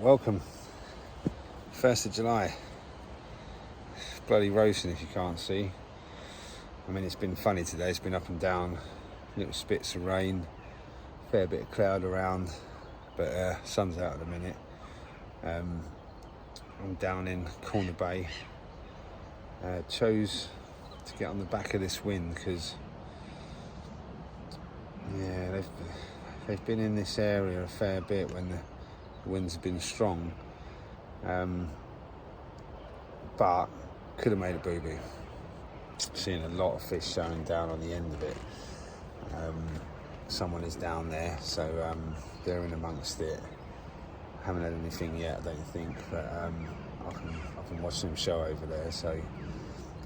Right, welcome. 1st of July. Bloody roasting if you can't see. I mean, it's been funny today. It's been up and down, little spits of rain, fair bit of cloud around, but sun's out at the minute. I'm down in Corner Bay. Chose to get on the back of this wind because, yeah, they've been in this area a fair bit when the winds have been strong, but could have made a boo-boo. Seeing a lot of fish showing down on the end of it. Someone is down there, so they're in amongst it. Haven't had anything yet, I don't think, but I can watch them show over there, so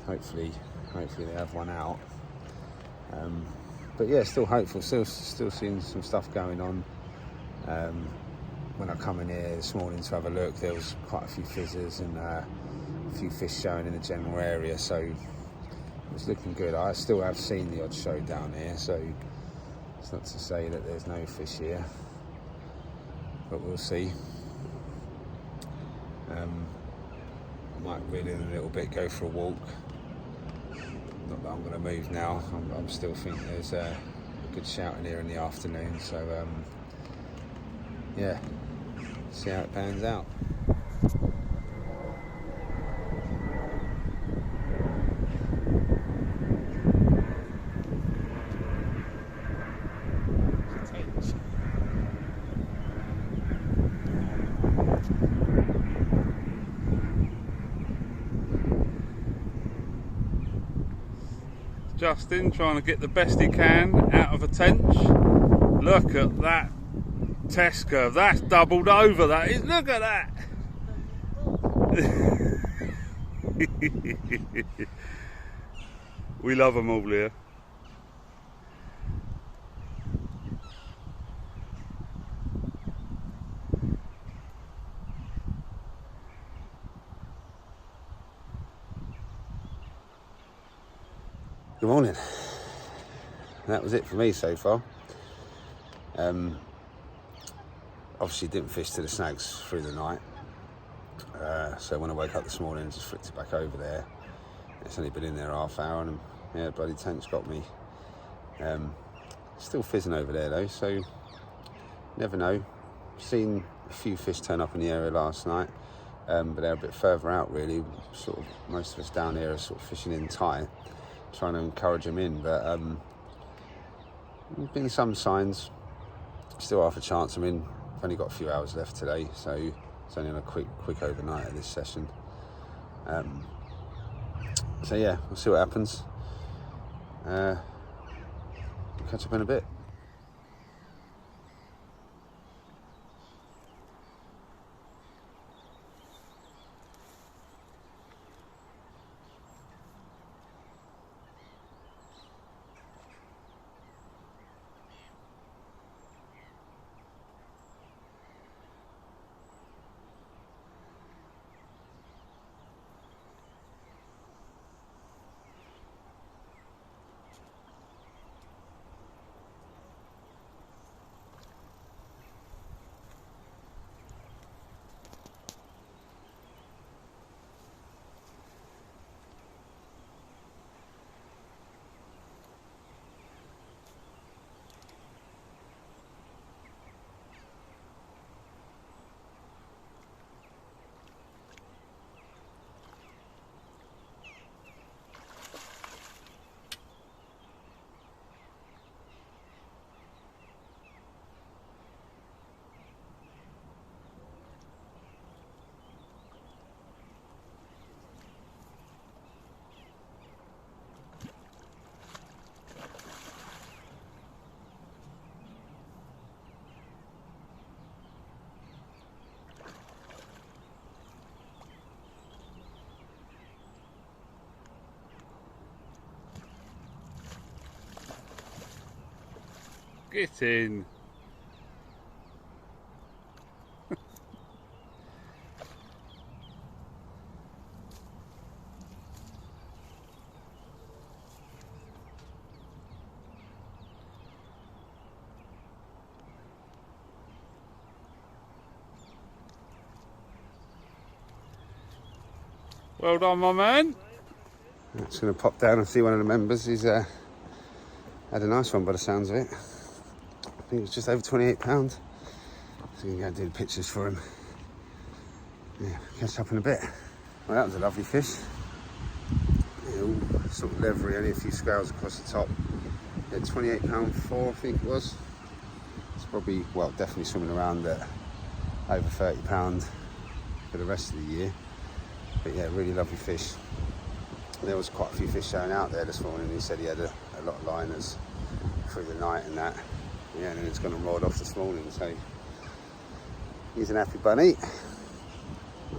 hopefully they have one out. But yeah, still hopeful, still seeing some stuff going on. When I come in here this morning to have a look, there was quite a few fizzers and a few fish showing in the general area, so it was looking good. I still have seen the odd show down here, so it's not to say that there's no fish here, but we'll see. Might reel in a little bit, go for a walk. Not that I'm going to move now. I'm still thinking there's a good shout in here in the afternoon, so yeah, see how it pans out. Justin trying to get the best he can out of a tench. Look at that test curve, that's doubled over, that is. Look at that. We love them all here. Good morning. That was it for me so far. Obviously didn't fish to the snags through the night, so when I woke up this morning, just flicked it back over there. It's only been in there half hour, and yeah, bloody tench got me. Still fizzing over there though, so never know. Seen a few fish turn up in the area last night, but they're a bit further out really. Sort of most of us down here are sort of fishing in tight, trying to encourage them in, but there's been some signs. Still half a chance. I mean, I've only got a few hours left today, so it's only on a quick overnight at this session. So yeah, we'll see what happens. We'll catch up in a bit. Get in. Well done, my man. I'm just going to pop down and see one of the members. He's had a nice one by the sounds of it. I think it's just over £28. So we can go and do the pictures for him. Yeah, catch up in a bit. Well, that was a lovely fish. Yeah, all sort of leathery, only a few scales across the top. Yeah, £28.4, I think it was. It's probably, well, definitely swimming around at over £30 for the rest of the year. But yeah, really lovely fish. There was quite a few fish showing out there this morning. He said he had a lot of liners through the night and that. Yeah, and then it's going to rod off this morning, so he's an happy bunny.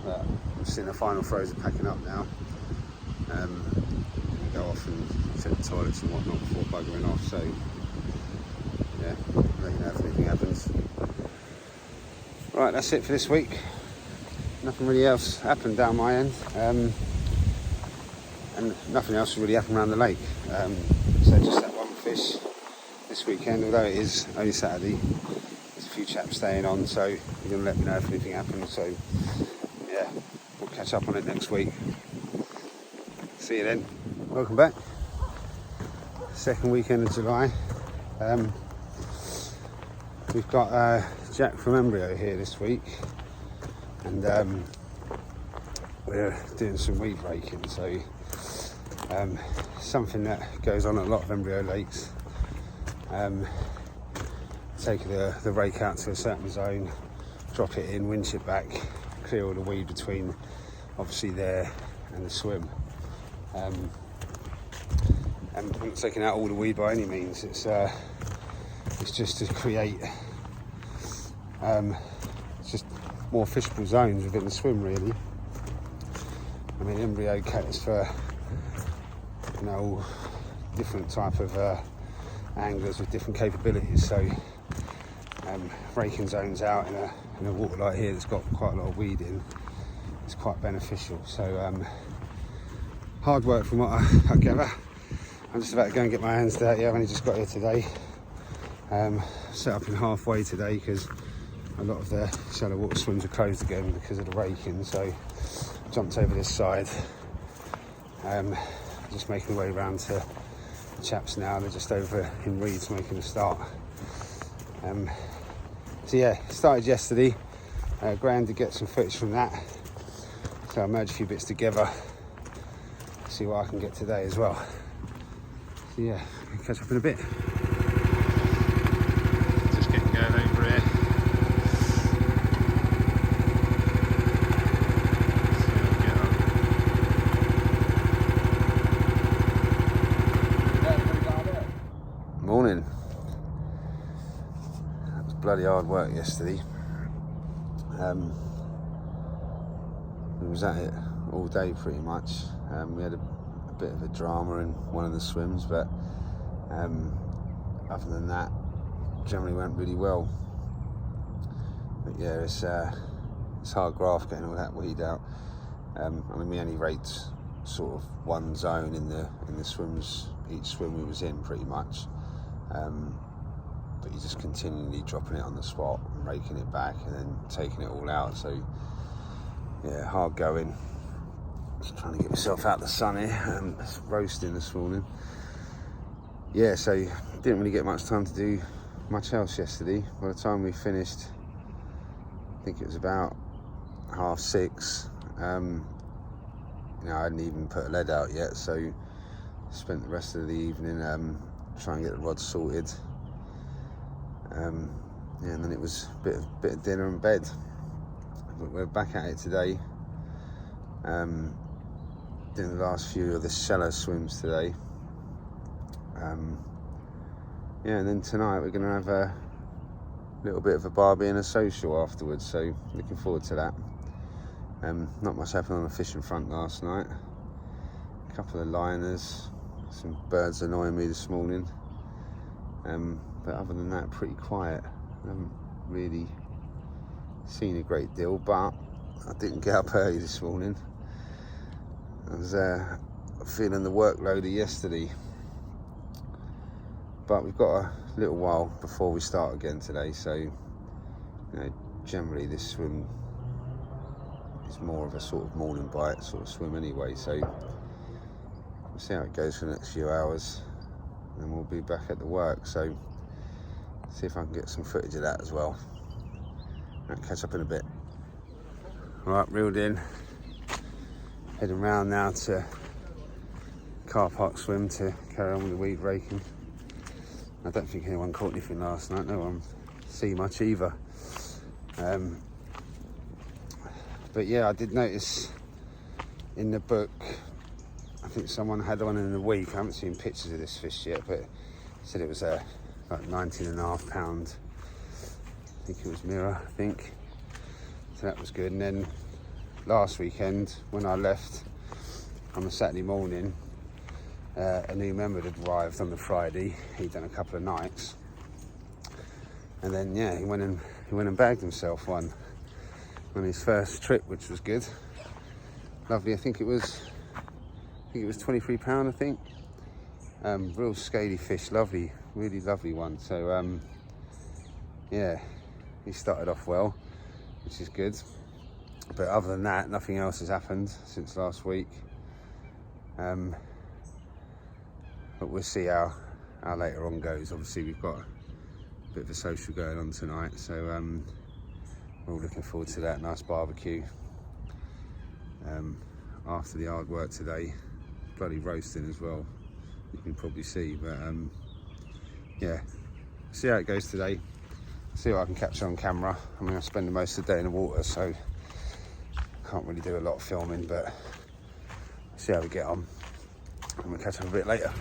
But I'm seeing the final throws are packing up now. Go off and check the toilets and whatnot before buggering off, so yeah, let you know if anything happens. Right, that's it for this week. Nothing really else happened down my end, and nothing else really happened around the lake. So just that one fish this weekend, although it is only Saturday. There's a few chaps staying on, so you're going to let me know if anything happens. So yeah, we'll catch up on it next week. See you then. Welcome back. Second weekend of July. We've got Jack from Embryo here this week, and we're doing some weed raking. So something that goes on at a lot of Embryo lakes. Take the rake out to a certain zone, drop it in, winch it back, clear all the weed between obviously there and the swim. And I'm not taking out all the weed by any means. It's just to create just more fishable zones within the swim, really. I mean, Embryo caters for all different type of anglers with different capabilities. So raking zones out in a water like here that's got quite a lot of weed in is quite beneficial. So hard work from what I gather. I'm just about to go and get my hands dirty. I've only just got here today. Set up in halfway today because a lot of the shallow water swims are closed again because of the raking. So jumped over this side. Just making my way around to the chaps now. They're just over in reeds making a start. So yeah, started yesterday. Grand to get some footage from that. So I merged a few bits together. See what I can get today as well. So yeah, I'll catch up in a bit. Just getting going over here. Morning. That was bloody hard work yesterday. We was at it all day pretty much. We had a bit of a drama in one of the swims, but other than that, generally went really well. But yeah, it's hard graft getting all that weed out. I mean, we only raked sort of one zone in the swims, each swim we was in pretty much. But you're just continually dropping it on the spot and raking it back and then taking it all out. So yeah, hard going. Just trying to get myself out of the sun here. It's roasting this morning. Yeah, so didn't really get much time to do much else yesterday. By the time we finished, I think it was about 6:30. I hadn't even put a lead out yet, so spent the rest of the evening trying to get the rods sorted. Yeah, and then it was a bit of dinner and bed. But we're back at it today. Doing the last few of the shallow swims today. Yeah, and then tonight we're going to have a little bit of a barbie and a social afterwards, so looking forward to that. Not much happened on the fishing front last night. A couple of liners, some birds annoying me this morning. But other than that, pretty quiet. I haven't really seen a great deal, but I didn't get up early this morning. I was feeling the workload of yesterday. But we've got a little while before we start again today, so generally this swim is more of a sort of morning bite sort of swim anyway, so we'll see how it goes for the next few hours, and then we'll be back at the work. So see if I can get some footage of that as well. I'll catch up in a bit. Right, reeled in, heading round now to car park swim to carry on with the weed raking. I don't think anyone caught anything last night, no one see much either. But yeah, I did notice in the book, I think someone had one in the week. I haven't seen pictures of this fish yet, but said it was like 19.5 pound. I think it was mirror, I think. So that was good. And then last weekend, when I left on a Saturday morning, a new member had arrived on the Friday. He'd done a couple of nights, and then yeah, he went and bagged himself one on his first trip, which was good. Lovely. I think it was 23 pound. I think. Real scaly fish. Lovely, really lovely one. So yeah, he started off well, which is good. But other than that, nothing else has happened since last week. But we'll see how later on goes. Obviously, we've got a bit of a social going on tonight, so we're all looking forward to that. Nice barbecue after the hard work today. Bloody roasting as well, you can probably see. But yeah, see how it goes today. See what I can capture on camera. I mean, I spend most of the day in the water, so can't really do a lot of filming, but see how we get on, and we'll catch up a bit later.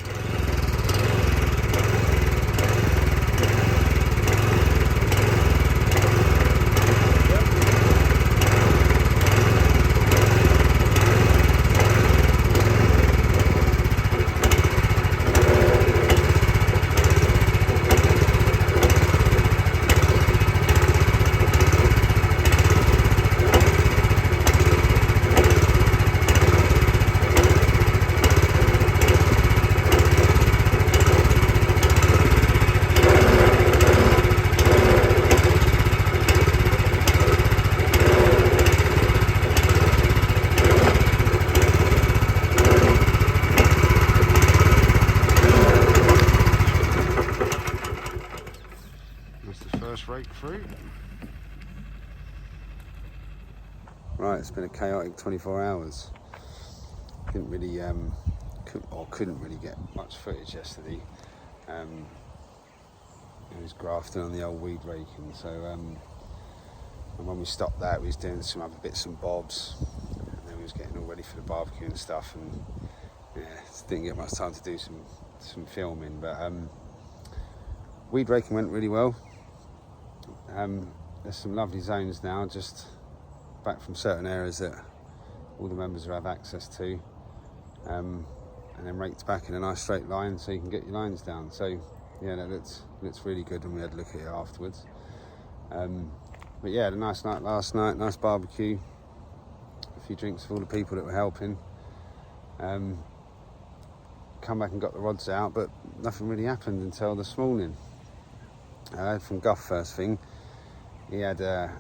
Rake through. Right, it's been a chaotic 24 hours. Couldn't really get much footage yesterday. It was grafting on the old weed raking, so and when we stopped that, we was doing some other bits and bobs, and then we was getting all ready for the barbecue and stuff, and yeah, didn't get much time to do some filming. But weed raking went really well. There's some lovely zones now, just back from certain areas that all the members will have access to, and then raked back in a nice straight line so you can get your lines down. So yeah, that looks really good, and we had a look at it afterwards. But yeah, had a nice night last night, nice barbecue, a few drinks for all the people that were helping. Come back and got the rods out, but nothing really happened until this morning. I heard from Guff first thing. He had a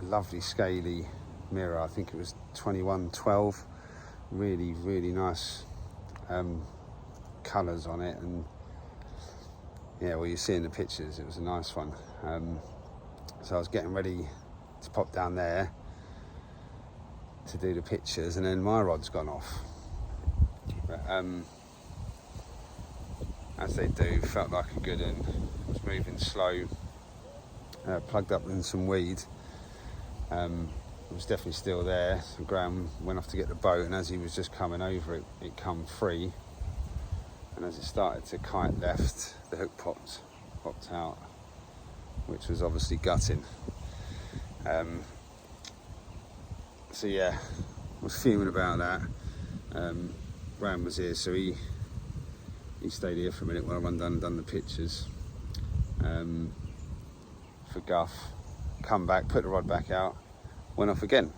lovely scaly mirror. I think it was 2112. Really, really nice colours on it, and yeah, well, you see in the pictures, it was a nice one. So I was getting ready to pop down there to do the pictures, and then my rod's gone off. But as they do, felt like a good one. Was moving slow. Plugged up in some weed. It was definitely still there. So Graham went off to get the boat, and as he was just coming over it, it come free. And as it started to kite left, the hook popped out, which was obviously gutting. So yeah, I was fuming about that. Graham was here, so he stayed here for a minute while I run down and done the pictures. For Guff, come back, put the rod back out, went off again,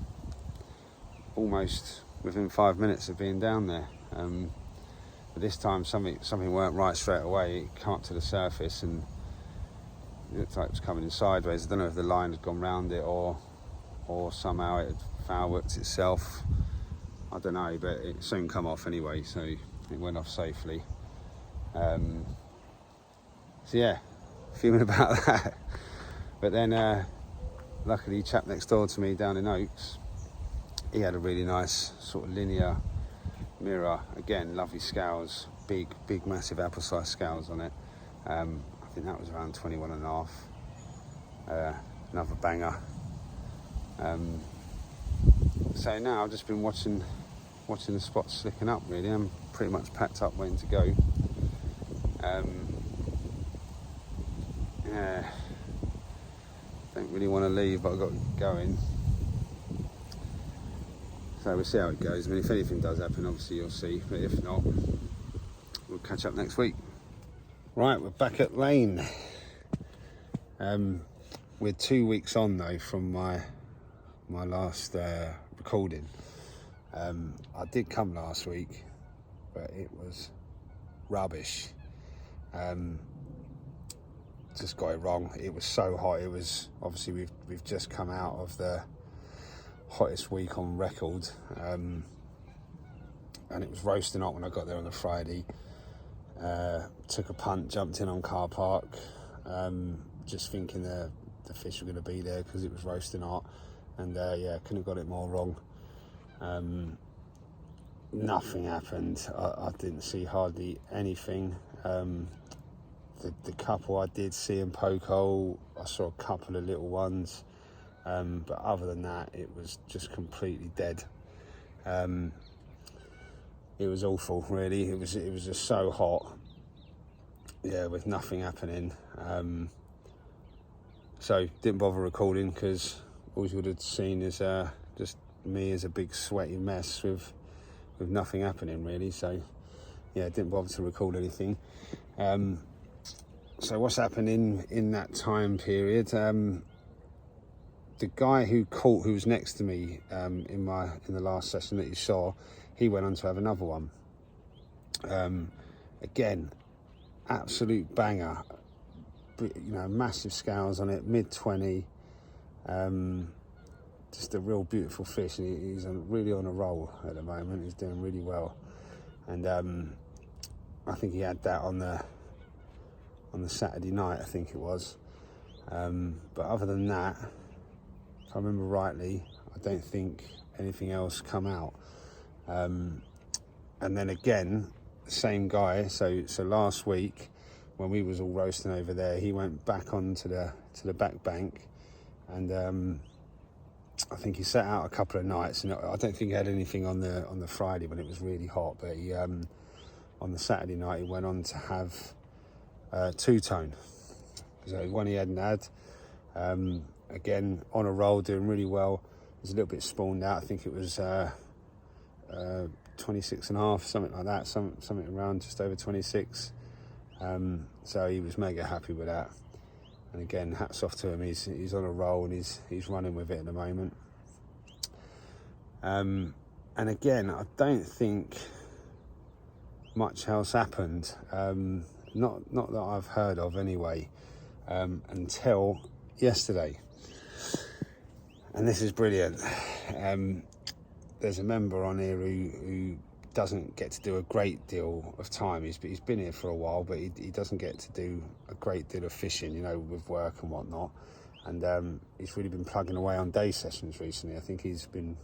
almost within 5 minutes of being down there. But this time something weren't right straight away. It came up to the surface and it looked like it was coming in sideways. I don't know if the line had gone round it or somehow it had foul worked itself. I don't know, but it soon come off anyway, so it went off safely. So yeah, feeling about that. But then luckily chap next door to me down in Oaks, he had a really nice sort of linear mirror, again lovely scales, big massive apple sized scales on it. I think that was around 21.5. Another banger. So now I've just been watching the spots slicking up really. I'm pretty much packed up waiting to go. Yeah, don't really want to leave, but I've got to get going. So we'll see how it goes. I mean, if anything does happen, obviously you'll see, but if not, we'll catch up next week. Right, we're back at Lane. We're 2 weeks on though from my last recording. I did come last week, but it was rubbish. Just got it wrong. It was so hot. It was obviously we've just come out of the hottest week on record, and it was roasting hot when I got there on a Friday. Took a punt, jumped in on Car Park, just thinking the fish were going to be there because it was roasting hot, and yeah, couldn't have got it more wrong. Nothing happened. I didn't see hardly anything. The couple I did see in poke hole, I saw a couple of little ones, but other than that, it was just completely dead. It was awful, really. It was just so hot, yeah, with nothing happening. So didn't bother recording because all you would have seen is just me as a big sweaty mess with nothing happening really. So yeah, didn't bother to record anything. So what's happening in that time period? The guy who was next to me in the last session that you saw, he went on to have another one. Again, absolute banger. Massive scales on it, mid-20. Just a real beautiful fish, and he's really on a roll at the moment. He's doing really well, and I think he had that on the Saturday night, I think it was. But other than that, if I remember rightly, I don't think anything else come out. And then again, the same guy. So last week, when we was all roasting over there, he went back onto the back bank, and I think he sat out a couple of nights, and I don't think he had anything on the Friday when it was really hot. But he on the Saturday night, he went on to have two-tone. So one he hadn't had. Again, on a roll, doing really well. He was a little bit spawned out. I think it was 26.5, something like that. Something around just over 26. So he was mega happy with that. And again, hats off to him. He's on a roll and he's running with it at the moment. And again, I don't think much else happened. Not that I've heard of anyway, until yesterday. And this is brilliant. There's a member on here who doesn't get to do a great deal of time. He's been here for a while, but he doesn't get to do a great deal of fishing, with work and whatnot. And he's really been plugging away on day sessions recently. I think he's been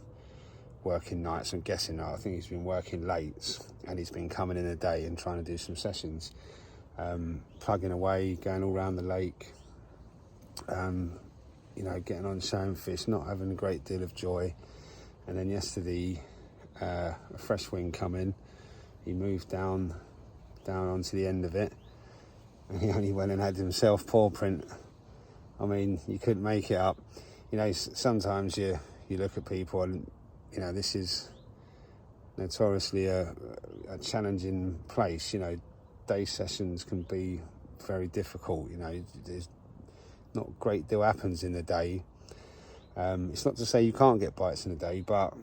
working nights. I'm guessing now. I think he's been working late, and he's been coming in a day and trying to do some sessions, plugging away, going all around the lake. Getting on showing fish, not having a great deal of joy. And then yesterday, a fresh wind come in. He moved down onto the end of it, and he only went and had himself paw print. I mean, you couldn't make it up. Sometimes you look at people, and this is notoriously a challenging place. Day sessions can be very difficult. There's not a great deal happens in the day. It's not to say you can't get bites in the day, but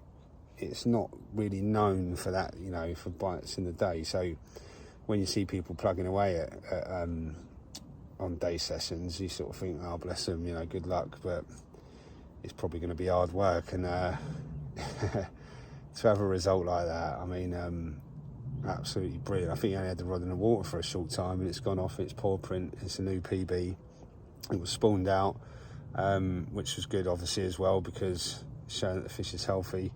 it's not really known for that, for bites in the day. So when you see people plugging away on day sessions, you sort of think, oh, bless them, good luck. But it's probably going to be hard work, and to have a result like that, I mean, absolutely brilliant. I think he only had the rod in the water for a short time, and it's gone off. It's paw print. It's a new PB. It was spawned out, which was good, obviously, as well, because it's showing that the fish is healthy.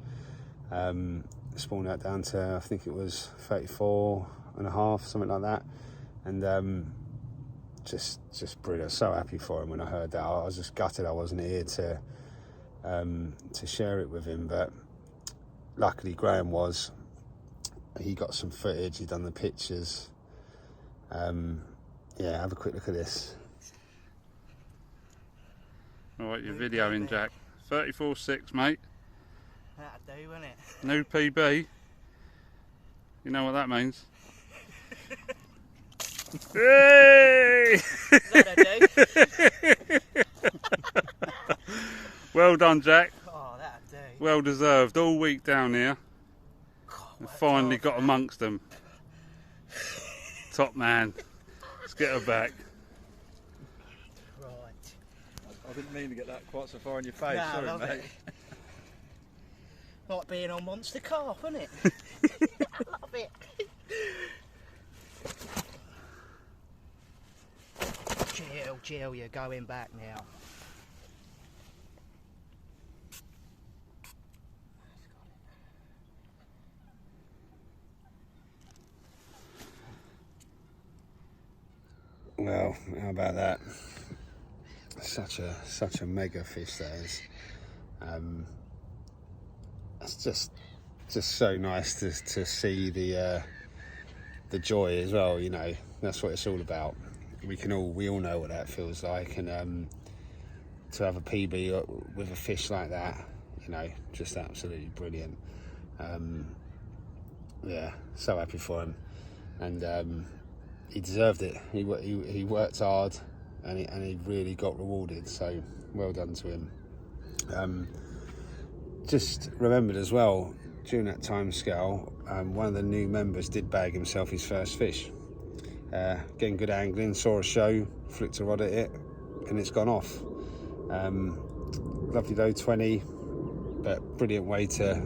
Spawned out down to, I think it was 34.5, something like that, and just brilliant. So happy for him when I heard that. I was just gutted I wasn't here to share it with him, but luckily Graham was. He got some footage, he done the pictures. Yeah, have a quick look at this. Alright, you're videoing, Jack. 34.6, mate. That'll do, won't it? New PB. You know what that means? Hey! That'll do. Well done, Jack. Oh, that'll do. Well deserved. All week down here. God, And what a finally job, got man. amongst them. Top man. Let's get her back. Right. I didn't mean to get that quite so far in your face, Nah, sorry love mate. it. Like being on Monster Carp, isn't it? I love it. Jill, you're going back now. Well, how about that? Such a mega fish that is. It's just so nice to see the joy as well. You know, that's what it's all about. We all know what that feels like, and to have a PB with a fish like that, you know, just absolutely brilliant. Yeah, so happy for him, and he deserved it. He worked hard, and he really got rewarded. So well done to him. Just remembered as well, during that time scale, one of the new members did bag himself his first fish. Getting good angling, saw a show, flicked a rod at it, and it's gone off. Lovely though, 20, but brilliant way to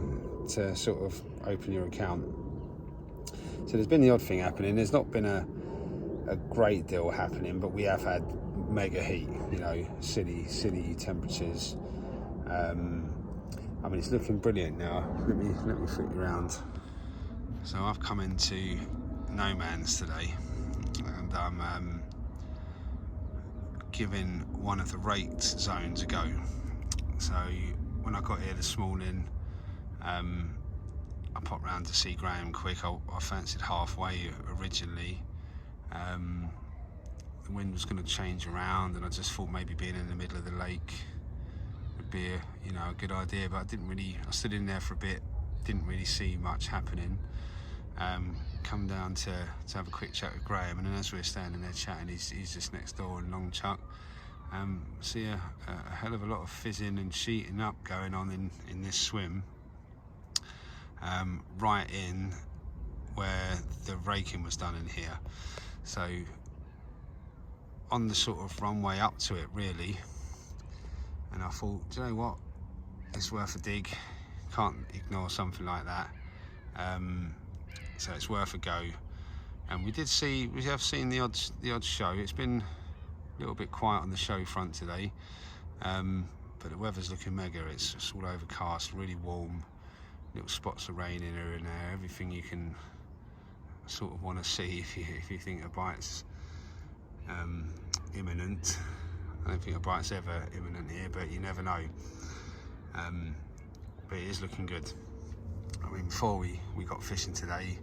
sort of open your account. So there's been the odd thing happening. There's not been a great deal happening, but we have had mega heat, you know, silly temperatures. I mean, it's looking brilliant now. Let me flick you around. So I've come into no man's today, and I'm giving one of the raked zones a go. So when I got here this morning, I popped round to see Graham quick. I fancied halfway originally. The wind was going to change around, and I just thought maybe being in the middle of the lake would be a good idea, but I stood in there for a bit, didn't really see much happening. Come down to have a quick chat with Graham, and then as we were standing there chatting, he's just next door in Long Chuck. See a hell of a lot of fizzing and sheeting up going on in this swim, right in where the raking was done in here. So on the sort of runway up to it really, and I thought, do you know what, it's worth a dig, can't ignore something like that. So it's worth a go. And we have seen the odd show. It's been a little bit quiet on the show front today, but the weather's looking mega. It's just all overcast, really warm, little spots of rain in here and there, everything you can sort of want to see if you think a bite's imminent. I don't think a bite's ever imminent here, but you never know. But it is looking good. I mean, before we got fishing today,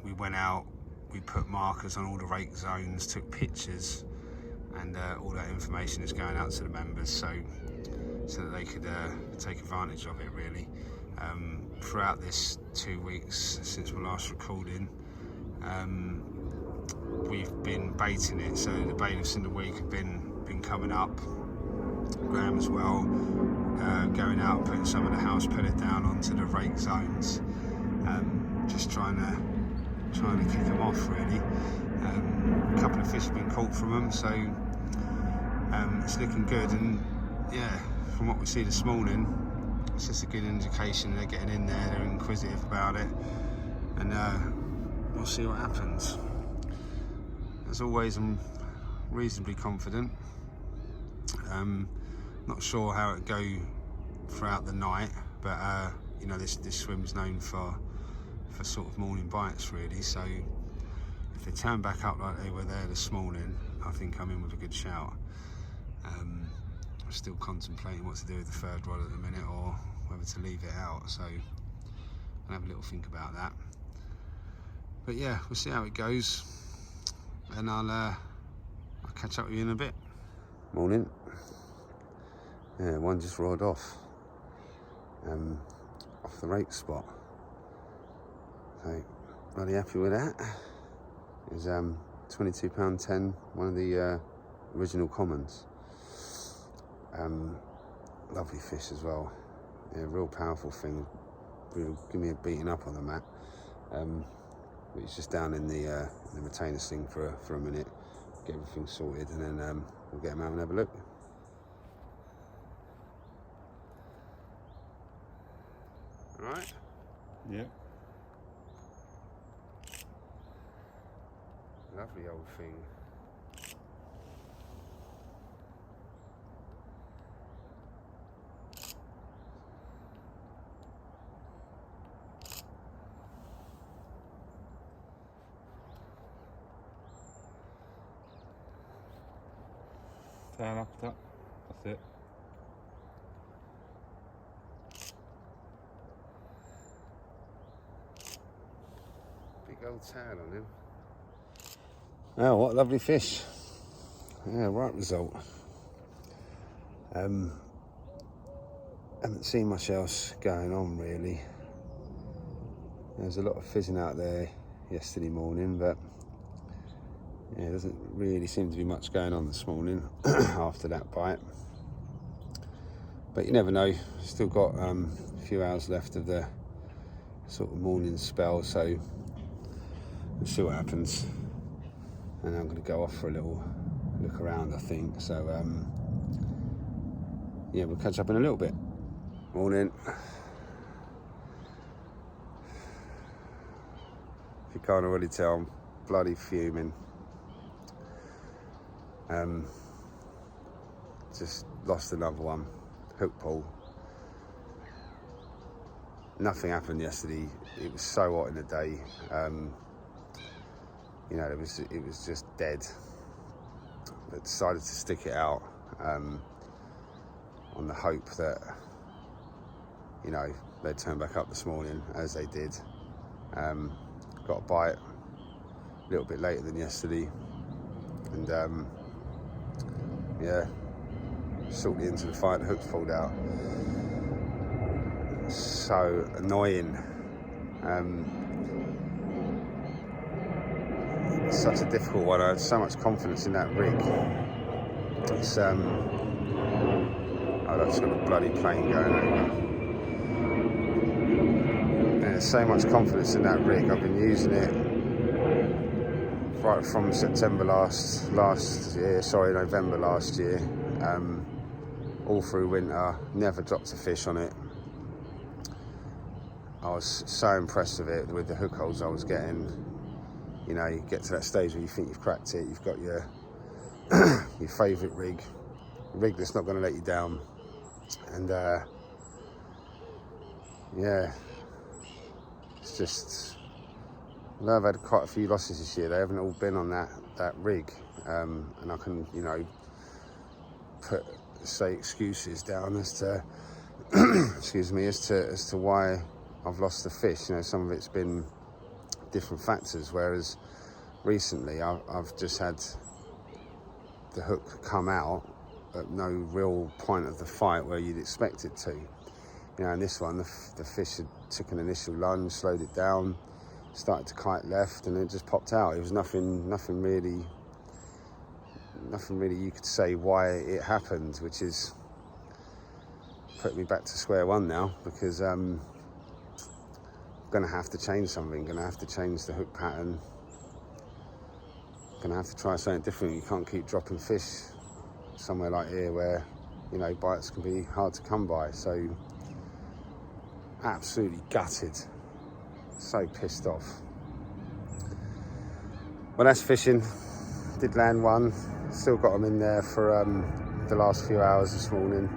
we went out, we put markers on all the rake zones, took pictures, and all that information is going out to the members so that they could take advantage of it really. Throughout this 2 weeks since my last recording, we've been baiting it, so the bailiffs in the week have been coming up, Graham as well, going out, putting some of the house pellet down onto the rake zones, just trying to kick them off really. A couple of fish have been caught from them, so it's looking good, and yeah, from what we see this morning, it's just a good indication they're getting in there, they're inquisitive about it, and we'll see what happens. As always, I'm reasonably confident. Not sure how it go throughout the night, but you know, this swim's known for sort of morning bites really, so if they turn back up like they were there this morning, I think I'm in with a good shout. I'm still contemplating what to do with the third rod at the minute, or whether to leave it out, so I'll have a little think about that. But yeah, we'll see how it goes, and I'll catch up with you in a bit. Morning. Yeah, one just rolled off the rake spot. So, bloody happy with that. It's £22.10, one of the original commons. Lovely fish as well. Yeah, real powerful thing. Really give me a beating up on the mat. But it's just down in the retainer sling for a minute, get everything sorted, and then we'll get him out and have a look. All right. Yeah. Lovely old thing. Turn up that. That's it. Big old tail on him. Oh, what a lovely fish. Yeah, right result. Haven't seen much else going on really. There's a lot of fizzing out there yesterday morning, but yeah, there doesn't really seem to be much going on this morning after that bite. But you never know, still got a few hours left of the sort of morning spell, so we'll see what happens. And I'm going to go off for a little look around, I think. So yeah, we'll catch up in a little bit. Morning. If you can't already tell, I'm bloody fuming. Just lost another one. Hook pull. Nothing happened yesterday. It was so hot in the day. You know, it was just dead. But decided to stick it out on the hope that, you know, they'd turn back up this morning, as they did. Got a bite a little bit later than yesterday, and yeah, shortly into the fight, the hook's pulled out. So annoying. It's such a difficult one. I had so much confidence in that rig. It's oh, that's got a bloody plane going over. And there's so much confidence in that rig. I've been using it right from November last year, all through winter. Never dropped a fish on it. I was so impressed with it, with the hook holes I was getting. You know, you get to that stage where you think you've cracked it, you've got your your favourite rig that's not going to let you down. And yeah, it's just, although I've had quite a few losses this year, they haven't all been on that rig. And I can, you know, say excuses down as to excuse me, as to why I've lost the fish. You know, some of it's been different factors, whereas recently I've just had the hook come out at no real point of the fight where you'd expect it to. You know, in this one, the fish had took an initial lunge, slowed it down, started to kite left, and it just popped out. It was nothing really you could say why it happened, which is put me back to square one now, because I'm going to have to change something, going to have to change the hook pattern, going to have to try something different. You can't keep dropping fish somewhere like here where you know, bites can be hard to come by. So absolutely gutted, so pissed off. Well, that's fishing. Did land one, still got them in there for the last few hours this morning.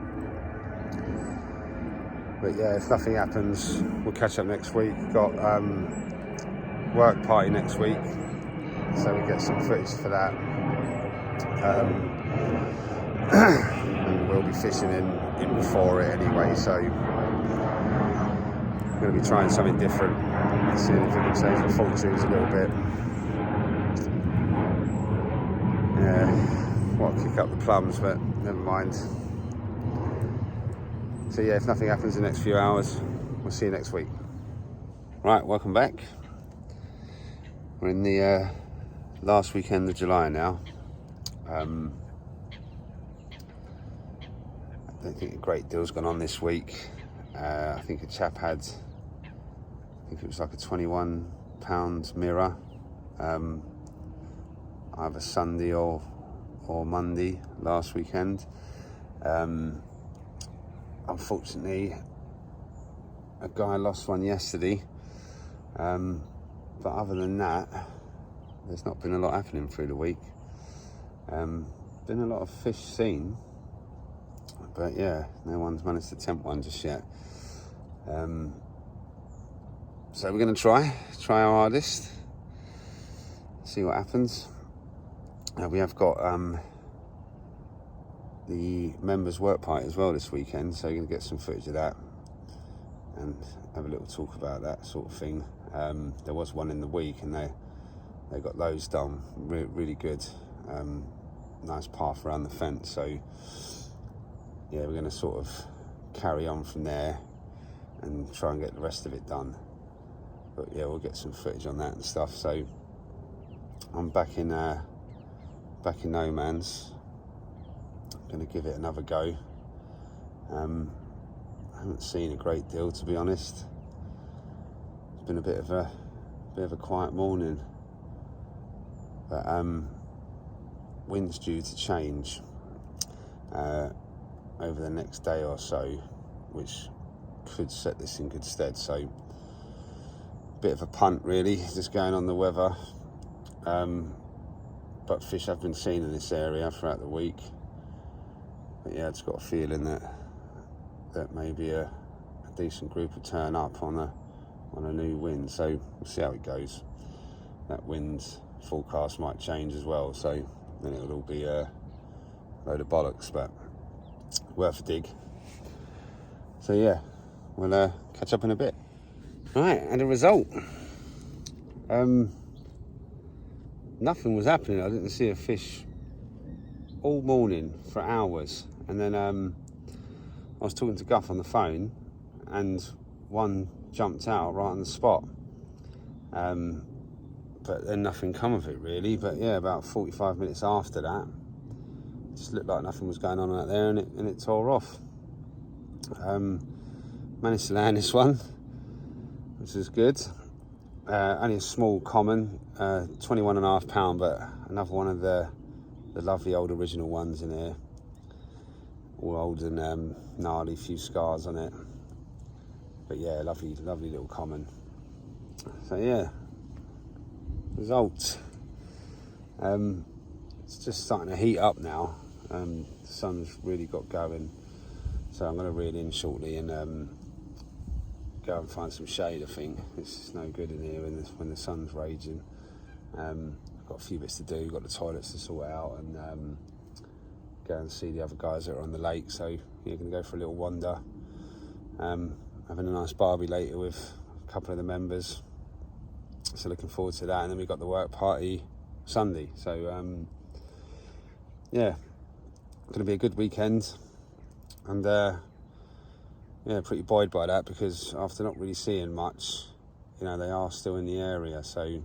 But yeah, if nothing happens, we'll catch up next week. Got work party next week, so we get some footage for that. And we'll be fishing in before it anyway, so I'm going to be trying something different, seeing if we can change the fortunes a little bit. Yeah, well, kick up the plums, but never mind. So yeah, if nothing happens in the next few hours, we'll see you next week. Right, welcome back. We're in the last weekend of July now. I don't think a great deal's gone on this week. I think a chap had, I think it was like a £21 mirror, either Sunday or Monday last weekend. Unfortunately, a guy lost one yesterday, but other than that, there's not been a lot happening through the week. Been a lot of fish seen, but yeah, no one's managed to tempt one just yet. So we're going to try our hardest, see what happens. We have got the members' work party as well this weekend, so we're going to get some footage of that and have a little talk about that sort of thing. There was one in the week and they got those done really good. Nice path around the fence, so yeah, we're going to sort of carry on from there and try and get the rest of it done. But yeah, we'll get some footage on that and stuff. So I'm back in No Man's. Going to give it another go. I haven't seen a great deal, to be honest. It's been a bit of a quiet morning, but wind's due to change over the next day or so, which could set this in good stead. So bit of a punt really, just going on the weather, but fish have been seen in this area throughout the week. But yeah, it's got a feeling that maybe a decent group will turn up on a new wind, so we'll see how it goes. That wind forecast might change as well, so then it'll all be a load of bollocks, but worth a dig. So yeah, we'll catch up in a bit. Right, and a result. Nothing was happening. I didn't see a fish all morning for hours, and then I was talking to Guff on the phone, and one jumped out right on the spot. But then nothing come of it really. But yeah, about 45 minutes after that, it just looked like nothing was going on out there, and it tore off. Managed to land this one, which is good. Only a small common, 21.5 pound, but another one of the lovely old original ones in here, all old and gnarly, few scars on it. But yeah, lovely little common. So yeah, results. It's just starting to heat up now. The sun's really got going, so I'm going to reel in shortly and go and find some shade. I think it's no good in here when the sun's raging. I've got a few bits to do, got the toilets to sort out, and go and see the other guys that are on the lake. So yeah, going to go for a little wander. Having a nice barbie later with a couple of the members, so looking forward to that. And then we've got the work party Sunday, so yeah, going to be a good weekend. And yeah, pretty buoyed by that, because after not really seeing much, you know, they are still in the area, so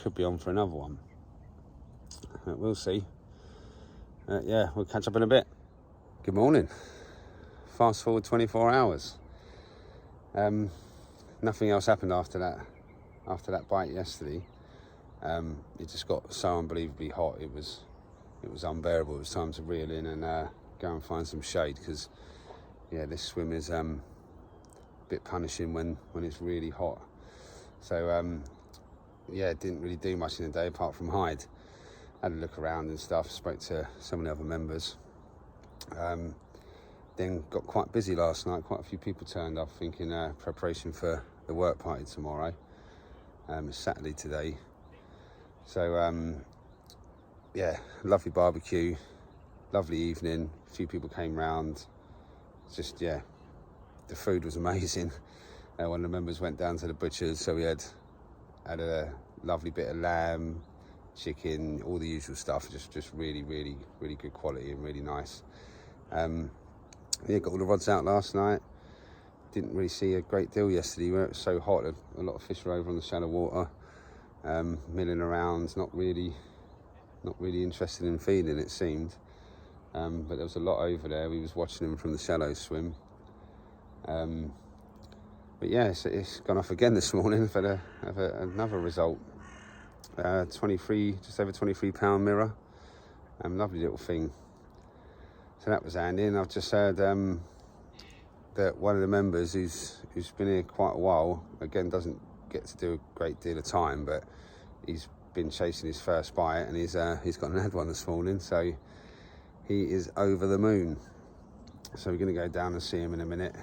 could be on for another one. We'll see. Yeah, we'll catch up in a bit. Good morning. Fast forward 24 hours. Nothing else happened after that bite yesterday. It just got so unbelievably hot. It was unbearable. It was time to reel in and go and find some shade, because yeah, this swim is a bit punishing when it's really hot. So yeah, didn't really do much in the day apart from hide. Had a look around and stuff, spoke to some of the other members. Then got quite busy last night. Quite a few people turned up, thinking preparation for the work party tomorrow. It's Saturday today. So yeah, lovely barbecue, lovely evening. A few people came round. Just, yeah, the food was amazing. One of the members went down to the butcher's, so we had a lovely bit of lamb, chicken, all the usual stuff. Just really good quality and really nice. Yeah, got all the rods out last night. Didn't really see a great deal yesterday where it was so hot. A lot of fish were over on the shallow water, milling around, not really interested in feeding, it seemed. But there was a lot over there. We was watching them from the shallow swim. But yeah, it's gone off again this morning. I've had another result. 23, just over 23 pound mirror. Lovely little thing. So that was handy. And I've just heard that one of the members who's been here quite a while, again, doesn't get to do a great deal of time, but he's been chasing his first bite, and he's got an head one this morning, so he is over the moon. So we're going to go down and see him in a minute,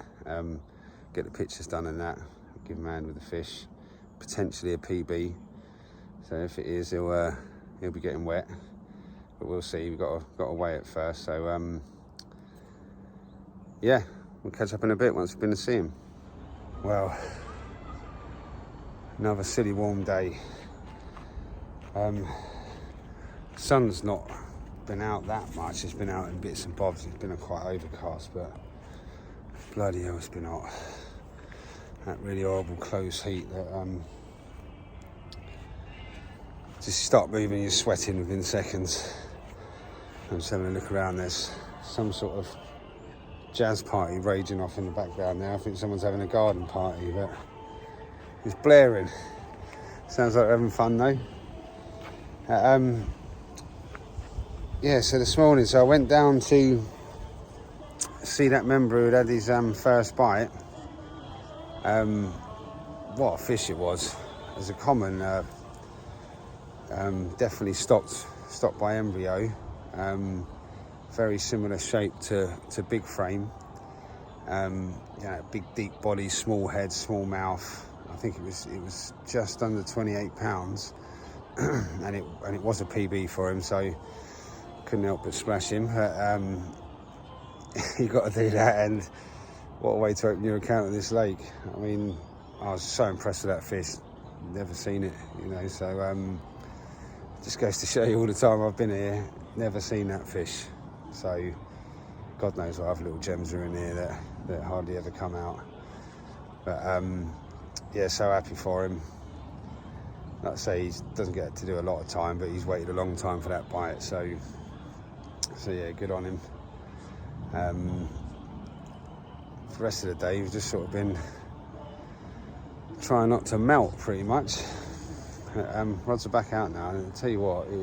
get the pictures done and that, give him a hand with the fish, potentially a PB. So if it is, he'll be getting wet, but we'll see. We've got to weigh it first. So yeah, we'll catch up in a bit once we've been to see him. Well, another silly warm day. Sun's not been out that much. It's been out in bits and bobs. It's been quite overcast, but bloody hell, it's been hot. That really horrible close heat that just start moving, you're sweating within seconds. I'm just having a look around. There's some sort of jazz party raging off in the background now. I think someone's having a garden party, but it's blaring. Sounds like they're having fun though. Yeah, so this morning, I went down to see that member who'd had his first bite. What a fish it was. As a common, definitely stopped by Embryo. Very similar shape to big frame. Big deep body, small head, small mouth. I think it was just under 28 pounds, and it was a PB for him, so couldn't help but splash him. But you got to do that, and what a way to open your account at this lake. I mean, I was so impressed with that fish. Never seen it, so just goes to show you all the time I've been here, never seen that fish. So God knows what other little gems are in here that hardly ever come out. But yeah, so happy for him. Like I say, he doesn't get to do a lot of time, but he's waited a long time for that bite. So yeah, good on him. For the rest of the day, we've just sort of been trying not to melt, pretty much. Rods are back out now, and I'll tell you what, it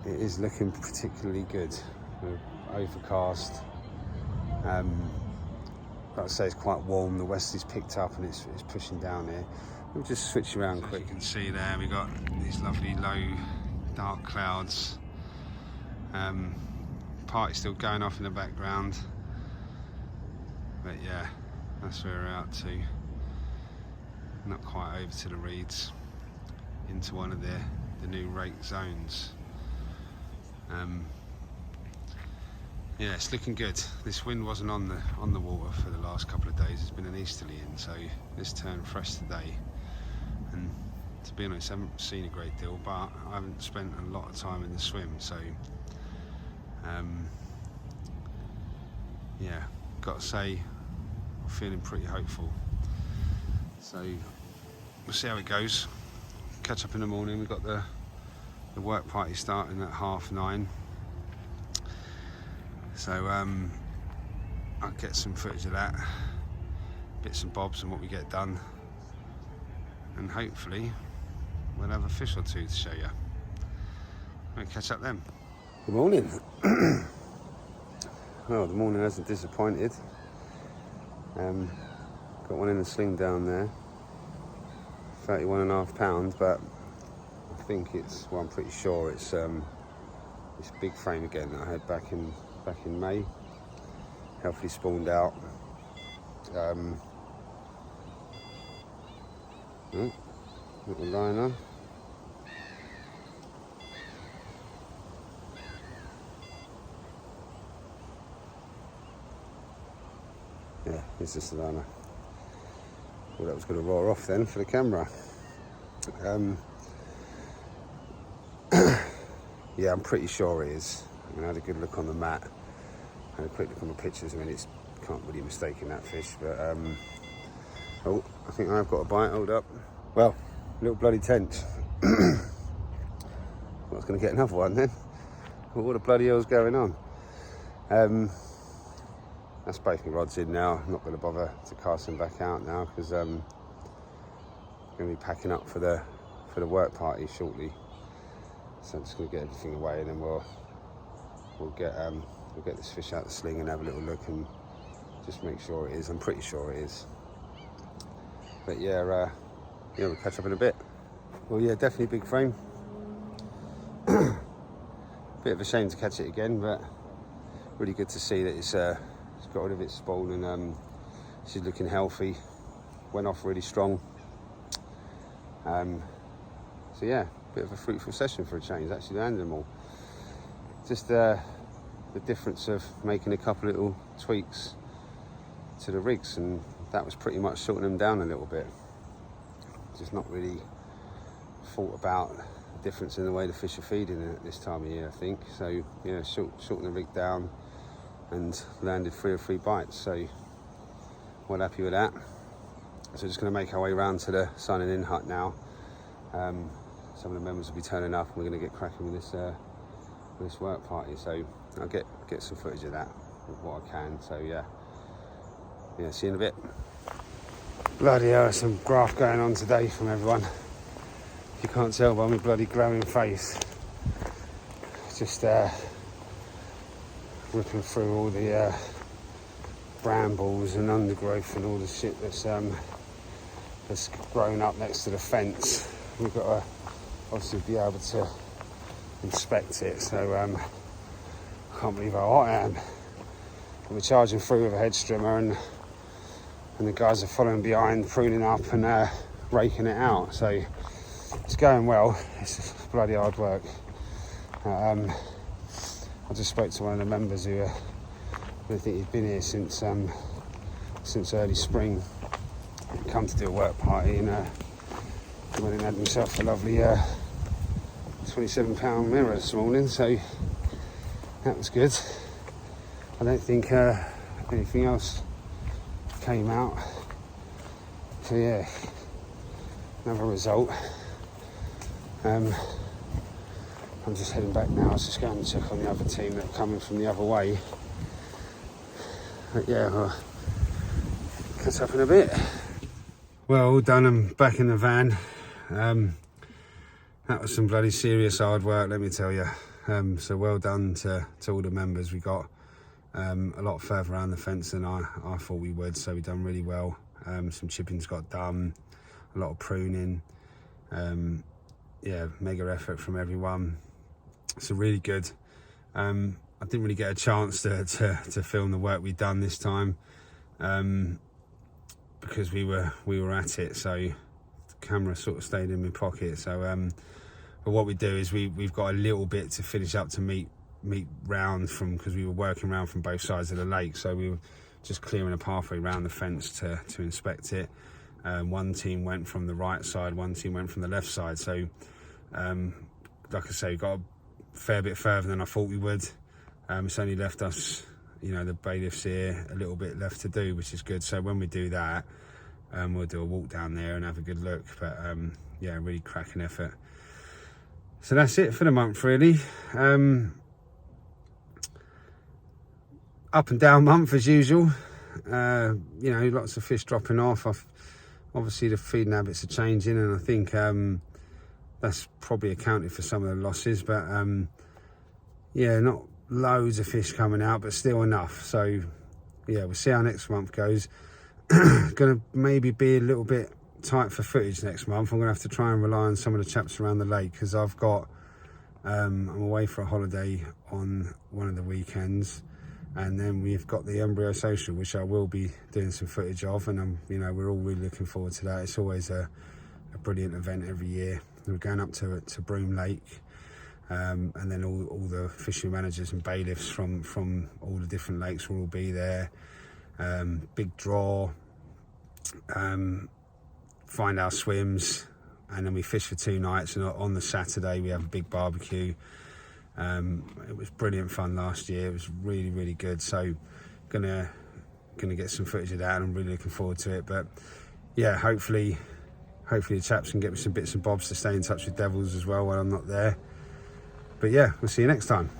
is looking particularly good. We're overcast. Like I say, it's quite warm. The westerly's picked up and it's pushing down here. We'll just switch around quick. You can see there we've got these lovely low dark clouds. Party's still going off in the background, but yeah, that's where we're out to. Not quite over to the reeds, into one of the new rake zones. Yeah, it's looking good. This wind wasn't on the water for the last couple of days. It's been an easterly in, so this turned fresh today. And to be honest, I haven't seen a great deal, but I haven't spent a lot of time in the swim, so yeah, got to say, I'm feeling pretty hopeful. So we'll see how it goes. Catch up in the morning. We've got the work party starting at 9:30. So I'll get some footage of that, bits and bobs and what we get done, and hopefully we'll have a fish or two to show you. We'll catch up then. Good morning. well, the morning hasn't disappointed. Got one in the sling down there, 31.5 pounds, but I think it's, well, I'm pretty sure it's this big frame again that I had back in May. Healthily spawned out. Little liner. Yeah, it's just a liner. Well, that was going to roar off then for the camera. Yeah, I'm pretty sure it is. I mean, I had a good look on the mat. I had a quick look on the pictures. I mean, it's can't really mistake that fish, but oh, I think I've got a bite. Hold up. Well, little bloody tench. I was going to get another one then. Well, what the bloody hell's going on? That's both my rods in now. I'm not going to bother to cast them back out now because I'm going to be packing up for the work party shortly. So I'm just going to get everything away, and then we'll get this fish out the sling and have a little look and just make sure it is. I'm pretty sure it is. But yeah, we'll catch up in a bit. Well, yeah, definitely big frame. Bit of a shame to catch it again, but really good to see that it's got rid of its spawn and she's looking healthy. Went off really strong. So yeah, bit of a fruitful session for a change. Actually landed them all. Just the difference of making a couple little tweaks to the rigs, and that was pretty much sorting them down a little bit. Just not really thought about the difference in the way the fish are feeding at this time of year, I think. So yeah, shorten the rig down and landed 3 or 3 bites. So well happy with that. So just going to make our way round to the signing in hut now. Some of the members will be turning up, and we're going to get cracking with this work party. So I'll get some footage of that, what I can. So yeah, see you in a bit. Bloody hell, some graft going on today from everyone. If you can't tell by my bloody glowing face, just ripping through all the brambles and undergrowth and all the shit that's grown up next to the fence. We've got to obviously be able to inspect it. So I can't believe how hot I am. We're charging through with a head strimmer, and the guys are following behind, pruning up and raking it out. So it's going well. It's bloody hard work. I just spoke to one of the members who I think he'd been here since early spring. He'd come to do a work party, and he went and had himself a lovely £27 mirror this morning. So that was good. I don't think anything else came out. So yeah, another result. I'm just heading back now. I was just going to check on the other team that are coming from the other way. But yeah, I'll catch up in a bit. Well, all done. I'm back in the van. That was some bloody serious hard work, let me tell you. So well done to all the members. We got a lot further around the fence than I thought we would, so we done really well. Some chippings got done, a lot of pruning. Yeah, mega effort from everyone. So really good. I didn't really get a chance to film the work we'd done this time because we were at it, so the camera sort of stayed in my pocket. So but what we do is we've got a little bit to finish up to meet round from, because we were working round from both sides of the lake, so we were just clearing a pathway around the fence to inspect it. One team went from the right side, one team went from the left side. So like I say, we got a fair bit further than I thought we would. It's only left us, the bailiffs here, a little bit left to do, which is good. So when we do that, we'll do a walk down there and have a good look. But yeah, really cracking effort. So that's it for the month, really. Up and down month as usual. Lots of fish dropping off. Obviously the feeding habits are changing, and I think that's probably accounted for some of the losses. But yeah, not loads of fish coming out, but still enough. So yeah, we'll see how next month goes. Gonna maybe be a little bit tight for footage next month. I'm gonna have to try and rely on some of the chaps around the lake, because I've got I'm away for a holiday on one of the weekends, and then we've got the Embryo social, which I will be doing some footage of, and we're all really looking forward to that. It's always a brilliant event every year. We're going up to Broome Lake, and then all the fishing managers and bailiffs from all the different lakes will all be there. Big draw, find our swims, and then we fish for 2 nights, and on the Saturday we have a big barbecue. It was brilliant fun last year. It was really, really good. So gonna get some footage of that, and I'm really looking forward to it. But yeah, hopefully the chaps can get me some bits and bobs to stay in touch with Devils as well while I'm not there. But yeah, we'll see you next time.